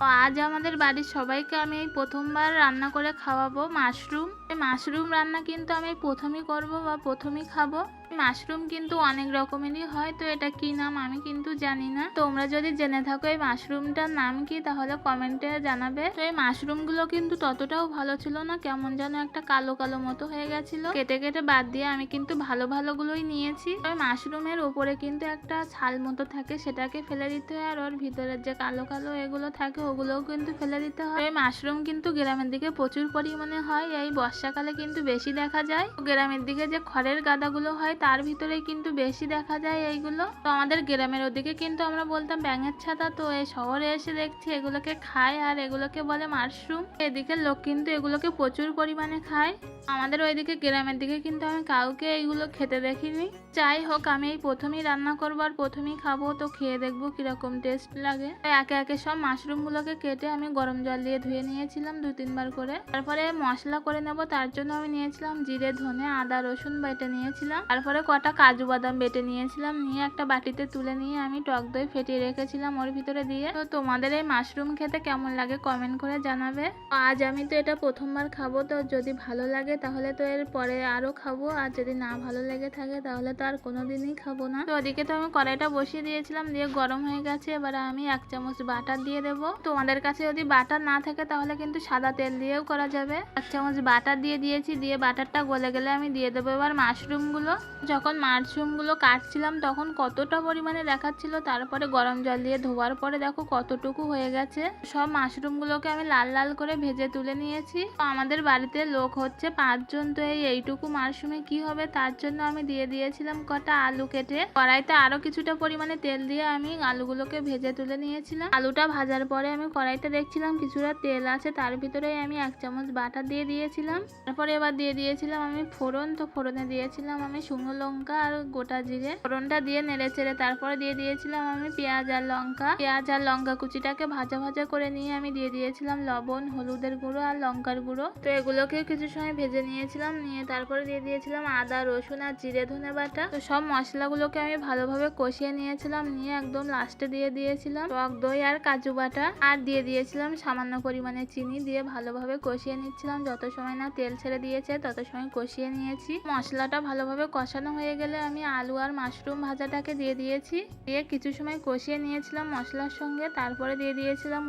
তো আজ আমাদের বাড়ির সবাইকে আমি এই প্রথমবার রান্না করে খাওয়াবো মাশরুম। এই মাশরুম রান্না কিন্তু আমি প্রথমই করব বা প্রথমই খাবো। মাশরুম কিন্তু অনেক রকমেরই হয়, তো এটা কি নাম আমি কিন্তু জানি না। তোমরা যদি জেনে থাকো এই মাশরুমটার নাম কি তাহলে কমেন্টে জানাবে। তো এই মাশরুমগুলো কিন্তু ততটাও ভালো ছিল না, কেমন যেন একটা কালো কালো মতো হয়ে গেছিল। কেটে কেটে বাদ দিয়ে আমি কিন্তু ভালো ভালোগুলোই নিয়েছি। ওই মাশরুমের ওপরে কিন্তু একটা ছাল মতো থাকে, সেটাকে ফেলে দিতে হয়, আর ওর ভিতরের যে কালো কালো এগুলো থাকে ওগুলোও কিন্তু ফেলে দিতে হয়। এই মাশরুম কিন্তু গ্রামের দিকে প্রচুর পরিমাণে হয়, এই বর্ষাকালে কিন্তু বেশি দেখা যায়। গ্রামের দিকে যে খড়ের গাদাগুলো হয় তার ভিতরে কিন্তু বেশি দেখা যায় এইগুলো। তো আমাদের গ্রামের ওদিকে কিন্তু আমরা বলতাম ব্যাঙের ছাতা, তো এই শহরে এসে দেখছি এগুলোকে খায় আর এগুলোকে বলে মাশরুম। এদিকের লোক কিন্তু এগুলোকে প্রচুর পরিমাণে খায়। আমাদের ওইদিকে গ্রামের দিকে কিন্তু আমি কাউকে এইগুলো খেতে দেখিনি। যাই হোক, আমি এই প্রথমেই রান্না করবো আর প্রথমেই খাবো, তো খেয়ে দেখবো কিরকম টেস্ট লাগে। একে একে সব মাশরুমগুলোকে কেটে আমি গরম জল দিয়ে ধুয়ে নিয়েছিলাম 2-3 বার করে। তারপরে মশলা করে নেব, তার জন্য আমি নিয়েছিলাম জিরে, ধনে, আদা, রসুন বেটে নিয়েছিলাম। তারপরে কটা কাজু বাদাম বেটে নিয়েছিলাম, নিয়ে একটা বাটিতে তুলে নিয়ে আমি টক দই ফেটিয়ে রেখেছিলাম ওর ভিতরে দিয়ে। তো তোমাদের এই মাশরুম খেতে কেমন লাগে কমেন্ট করে জানাবে। আজ আমি তো এটা প্রথমবার খাবো, তো যদি ভালো লাগে তাহলে তো এর পরে আরো খাবো, আর যদি না ভালো লেগে থাকে তাহলে তো আর কোনোদিনই খাবো না। তো ওদিকে তো আমি কড়াইটা বসিয়ে দিয়েছিলাম, দিয়ে গরম হয়ে গেছে। এবারে আমি 1 চামচ বাটার দিয়ে দেবো। তোমাদের কাছে যদি বাটার না থাকে তাহলে কিন্তু সাদা তেল দিয়েও করা যাবে। 1 চামচ বাটার দিয়ে দিয়েছি, দিয়ে বাটারটা গলে গেলে আমি দিয়ে দেবো এবার মাশরুমগুলো। যখন মাশরুমগুলো কাটছিলাম তখন কতটা পরিমাণে দেখাচ্ছিল, তারপরে গরম জল দিয়ে ধোয়ার পরে দেখো কতটুকু হয়ে গেছে। সব মাশরুমগুলোকে আমি লাল লাল করে ভেজে তুলে নিয়েছি। তো আমাদের বাড়িতে লোক হচ্ছে 5 জন, তো এইটুকু মাশরুমে কি হবে তার জন্য আমি দিয়ে দিয়েছিলাম কটা আলু কেটে। কড়াইতে আরো কিছুটা পরিমাণে তেল দিয়ে আমি আলুগুলোকে ভেজে তুলে নিয়েছিলাম। আলুটা ভাজার পরে আমি কড়াইতে দেখছিলাম কিছুটা তেল আছে, তার ভিতরে আমি 1 চামচ বাটার দিয়ে দিয়েছিলাম। তারপরে এবার দিয়ে দিয়েছিলাম আমি ফোড়ন। তো ফোড়নে দিয়েছিলাম আমি শুকনো লঙ্কা আর গোটা জিরে। ফোড়নটা দিয়ে নেড়ে চেড়ে তারপরে দিয়ে দিয়েছিলাম আমি পেঁয়াজ আর লঙ্কা কুচিটাকে ভাজা ভাজা করে নিয়ে আমি দিয়ে দিয়েছিলাম লবণ, হলুদের গুঁড়ো আর লঙ্কার গুঁড়ো। তো এগুলোকে কিছু সময় ভেজে নিয়েছিলাম, নিয়ে তারপরে দিয়ে দিয়েছিলাম আদা, রসুন আর জিরে, ধনে বাটা। তো সব মশলাগুলোকে আমি ভালোভাবে কষিয়ে নিয়েছিলাম, নিয়ে একদম লাস্টে দিয়ে দিয়েছিলাম টক দই আর কাজু বাটা, আর দিয়ে দিয়েছিলাম সামান্য পরিমাণে চিনি, দিয়ে ভালোভাবে কষিয়ে নিচ্ছিলাম। যত সময় না তেল ছেড়ে দিয়েছে তত সময় কষিয়ে নিয়েছি। মশলাটা ভালোভাবে কষানো হয়ে গেলে আমি আলু আর মাশরুম ভাজাটাকে দিয়ে দিয়েছি, দিয়ে কিছু সময় কষিয়ে নিয়েছিলাম মশলার সঙ্গে। তারপরে দিয়ে দিয়েছিলাম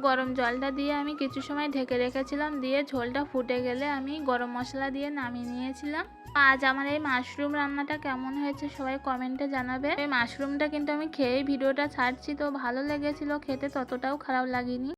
গরম জলটা দিয়ে আমি কিছু সময় ঢেকে রেখেছিলাম, দিয়ে ঝোলটা ফুটে গেলে আমি গরম মশলা দিয়ে নামিয়ে নিয়েছিলাম। আজ আমার এই মাশরুম রান্নাটা কেমন হয়েছে সবাই কমেন্টে জানাবে। এই মাশরুমটা কিন্তু আমি খেয়ে ভিডিওটা ছাড়ছি, তো ভালো লেগেছিল খেতে, ততটাও খারাপ লাগেনি।